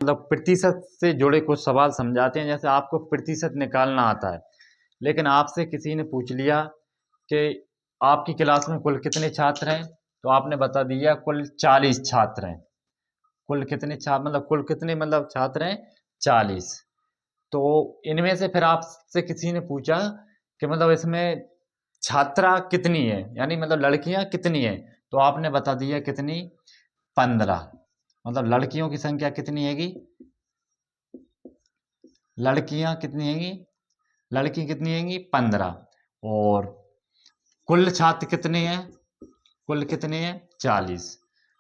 मतलब प्रतिशत से जुड़े कुछ सवाल समझाते हैं। जैसे आपको प्रतिशत निकालना आता है, लेकिन आपसे किसी ने पूछ लिया कि आपकी क्लास में कुल कितने छात्र हैं, तो आपने बता दिया कुल 40 छात्र हैं। कुल कितने छात्र मतलब कुल कितने मतलब छात्र हैं 40। तो इनमें से फिर आपसे किसी ने पूछा कि मतलब इसमें छात्रा कितनी है, यानी मतलब लड़कियां कितनी है, तो आपने बता दिया कितनी 15। मतलब लड़कियों की संख्या कितनी हैगी, लड़कियां कितनी हैंगी, लड़की कितनी हैंगी 15। और कुल छात्र कितने हैं, कुल कितने हैं 40।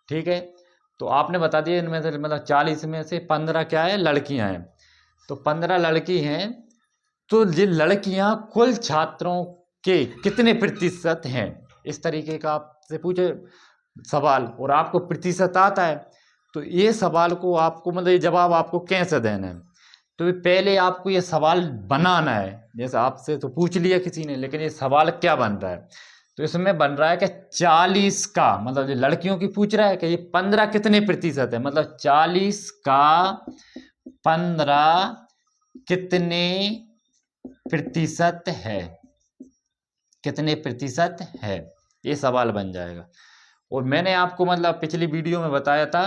ठीक है, तो आपने बता दिया इनमें से मतलब 40 में से 15 क्या है, लड़कियां हैं। तो 15 लड़की हैं, तो ये लड़कियां कुल छात्रों के कितने प्रतिशत हैं, इस तरीके का आपसे पूछे सवाल और आपको प्रतिशत आता है, तो ये सवाल को आपको मतलब ये जवाब आपको कैसे देना है। तो पहले आपको ये सवाल बनाना है। जैसे आपसे तो पूछ लिया किसी ने, लेकिन ये सवाल क्या बन रहा है, तो इसमें बन रहा है कि 40 का मतलब ये लड़कियों की पूछ रहा है कि ये 15 कितने प्रतिशत है, मतलब 40 का 15 कितने प्रतिशत है, कितने प्रतिशत है, ये सवाल बन जाएगा। और मैंने आपको मतलब पिछली वीडियो में बताया था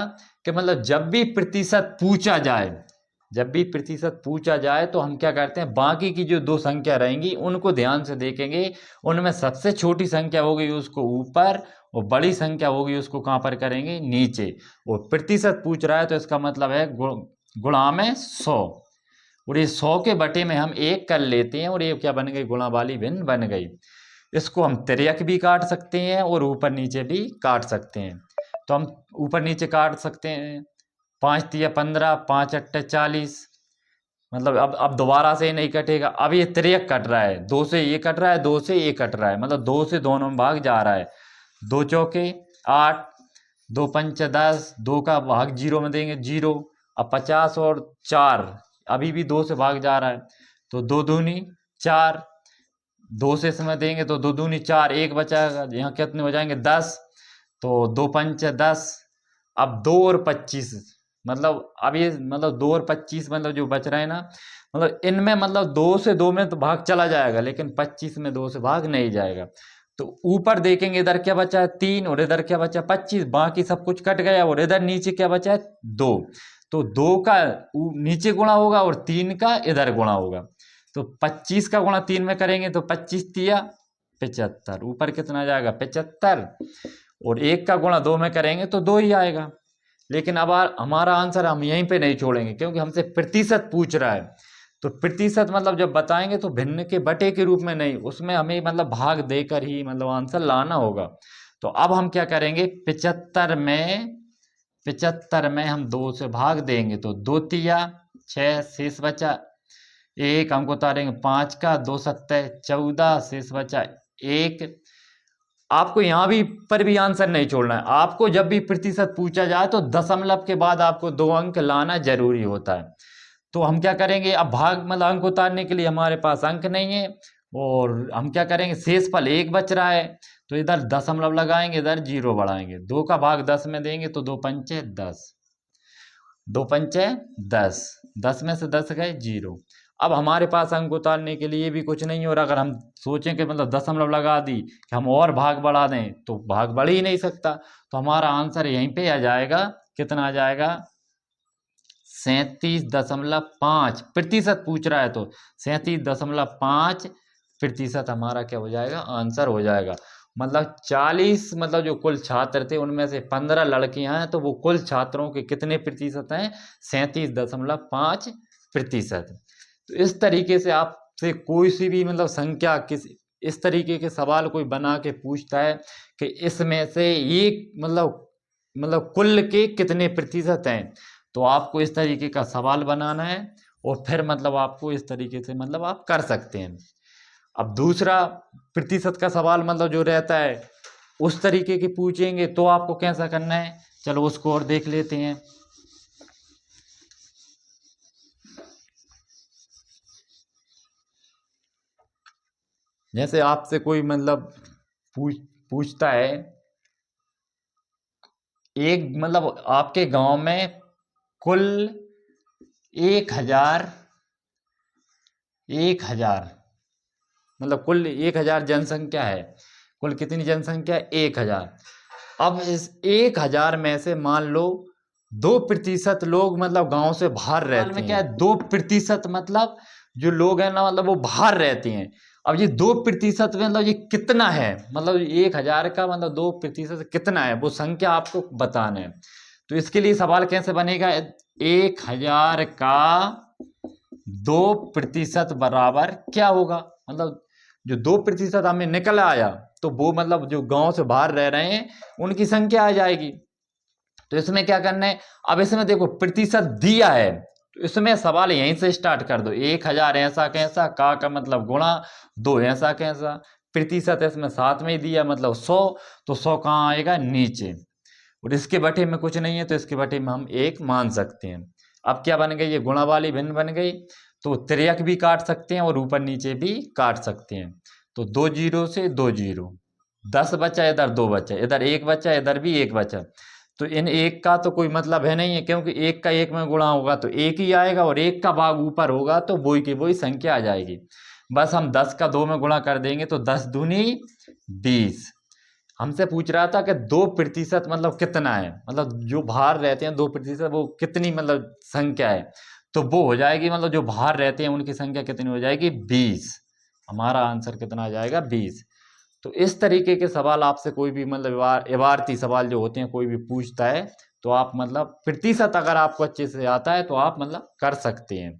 कि मतलब जब भी प्रतिशत पूछा जाए, जब भी प्रतिशत पूछा जाए तो हम क्या करते हैं, बाकी की जो दो संख्या रहेंगी उनको ध्यान से देखेंगे। उनमें सबसे छोटी संख्या होगी उसको ऊपर, और बड़ी संख्या होगी उसको कहाँ पर करेंगे, नीचे। और प्रतिशत पूछ रहा है तो इसका मतलब है गुणा में 100। और ये 100 के बटे में हम 1 कर लेते हैं, और ये क्या बन गई, गुणा वाली भिन्न बन गई। इसको हम तिर्यक भी काट सकते हैं और ऊपर नीचे भी काट सकते हैं। तो हम ऊपर नीचे काट सकते हैं, 5 तिया 15, 5 अट्ठे 40। मतलब अब दोबारा से नहीं कटेगा, अब ये तिर्यक कट रहा है, 2 से ये कट रहा है, 2 से ये कट रहा है, मतलब 2 से दोनों में भाग जा रहा है। 2 चौके 8, 2 पंचे 10, 2 का भाग 0 में देंगे 0। अब 50 और 4 अभी भी 2 से भाग जा रहा है, तो 2 दूनी 4, 2 से इसमें देंगे तो 2 दूनी 4, 1 बचाएगा, यहाँ कितने हो जाएंगे 10। तो 2 पंचे 10। अब 2 और 25, मतलब अब ये मतलब 2 और 25 मतलब जो बच रहे हैं ना, मतलब इनमें मतलब 2 से 2 में तो भाग चला जाएगा, लेकिन 25 में 2 से भाग नहीं जाएगा। तो ऊपर देखेंगे इधर क्या बचा है 3, और इधर क्या बचा 25, बाकी सब कुछ कट गया, और इधर नीचे क्या बचा है 2। तो 2 का नीचे गुणा होगा और 3 का इधर गुणा होगा। तो 25 का गुणा 3 में करेंगे तो 25 तिया 75, ऊपर कितना आ जाएगा 75। और 1 का गुणा 2 में करेंगे तो 2 ही आएगा। लेकिन अब हमारा आंसर हम यहीं पे नहीं छोड़ेंगे, क्योंकि हमसे प्रतिशत पूछ रहा है। तो प्रतिशत मतलब जब बताएंगे तो भिन्न के बटे के रूप में नहीं, उसमें हमें मतलब भाग देकर ही मतलब आंसर लाना होगा। तो अब हम क्या करेंगे, 75 में हम 2 से भाग देंगे तो 2 तिया 6, शेष बचा 1, हमको उतारेंगे 5 का, 2 सत्ते 14, शेष बचा 1। आपको यहां भी पर भी आंसर नहीं छोड़ना है। आपको जब भी प्रतिशत पूछा जाए तो दशमलव के बाद आपको 2 अंक लाना जरूरी होता है। तो हम क्या करेंगे, अब भाग मतलब अंक उतारने के लिए हमारे पास अंक नहीं है, और हम क्या करेंगे, शेषफल 1 बच रहा है, तो इधर दशमलव लगाएंगे, इधर 0 बढ़ाएंगे, 2 का भाग 10 में देंगे तो 2 पंचे 10, 2 पंचे 10, 10 में से 10 गए 0। अब हमारे पास अंक उतारने के लिए भी कुछ नहीं, और अगर हम सोचें कि मतलब दशमलव लगा दी कि हम और भाग बढ़ा दें तो भाग बढ़ ही नहीं सकता। तो हमारा आंसर यहीं पे आ जाएगा, कितना आ जाएगा 37.5 प्रतिशत पूछ रहा है, तो 37.5 प्रतिशत हमारा क्या हो जाएगा, आंसर हो जाएगा। मतलब 40 मतलब जो कुल छात्र थे उनमें से 15 लड़कियां हैं, तो वो कुल छात्रों के कितने प्रतिशत हैं, 37.5 प्रतिशत। तो इस तरीके से आपसे कोई सी भी मतलब संख्या किस इस तरीके के सवाल कोई बना के पूछता है कि इसमें से ये मतलब कुल के कितने प्रतिशत हैं, तो आपको इस तरीके का सवाल बनाना है, और फिर मतलब आपको इस तरीके से मतलब आप कर सकते हैं। अब दूसरा प्रतिशत का सवाल मतलब जो रहता है उस तरीके के पूछेंगे तो आपको कैसा करना है, चलो उसको और देख लेते हैं। जैसे आपसे कोई मतलब पूछ पूछता है, एक मतलब आपके गांव में कुल 1000 मतलब कुल 1000 जनसंख्या है। कुल कितनी जनसंख्या है? 1000। अब इस 1000 में से मान लो 2% लोग मतलब गांव से बाहर रहते हैं। क्या है 2% मतलब जो लोग हैं ना मतलब वो बाहर रहते हैं। अब ये 2% मतलब ये कितना है, मतलब 1000 का मतलब 2% कितना है वो संख्या आपको बताना है। तो इसके लिए सवाल कैसे बनेगा? 1000 का 2% बराबर क्या होगा, मतलब जो 2% हमें निकल आया तो वो मतलब जो गांव से बाहर रह रहे हैं उनकी संख्या आ जाएगी। तो इसमें क्या करना है, अब इसमें देखो प्रतिशत दिया है तो इसमें सवाल यहीं से स्टार्ट कर दो। 1000 ऐसा कैसा, का मतलब गुणा, 2 ऐसा कैसा, प्रतिशत इसमें साथ में ही दिया मतलब 100, तो 100 कहाँ आएगा? नीचे। और इसके बटे में कुछ नहीं है तो इसके बटे में हम 1 मान सकते हैं। अब क्या बन गई? ये गुणा वाली भिन्न बन गई, तो तिर्यक भी काट सकते हैं और ऊपर नीचे भी काट सकते हैं। तो 2 जीरो से 2 जीरो, 10 बचा, इधर 2 बचा, इधर 1 बचा, इधर भी 1 बचा। तो इन 1 का तो कोई मतलब है नहीं है, क्योंकि 1 का 1 में गुणा होगा तो 1 ही आएगा और 1 का भाग ऊपर होगा तो वही की वही संख्या आ जाएगी। बस हम 10 का 2 में गुणा कर देंगे तो 10 दूनी 20। हमसे पूछ रहा था कि 2% मतलब कितना है, मतलब जो बाहर रहते हैं 2% वो कितनी मतलब संख्या है। तो वो हो जाएगी मतलब जो बाहर रहते हैं उनकी संख्या कितनी हो जाएगी? 20। हमारा आंसर कितना आ जाएगा? 20। तो इस तरीके के सवाल आपसे कोई भी मतलब इबारती सवाल जो होते हैं कोई भी पूछता है तो आप मतलब प्रतिशत अगर आपको अच्छे से आता है तो आप मतलब कर सकते हैं।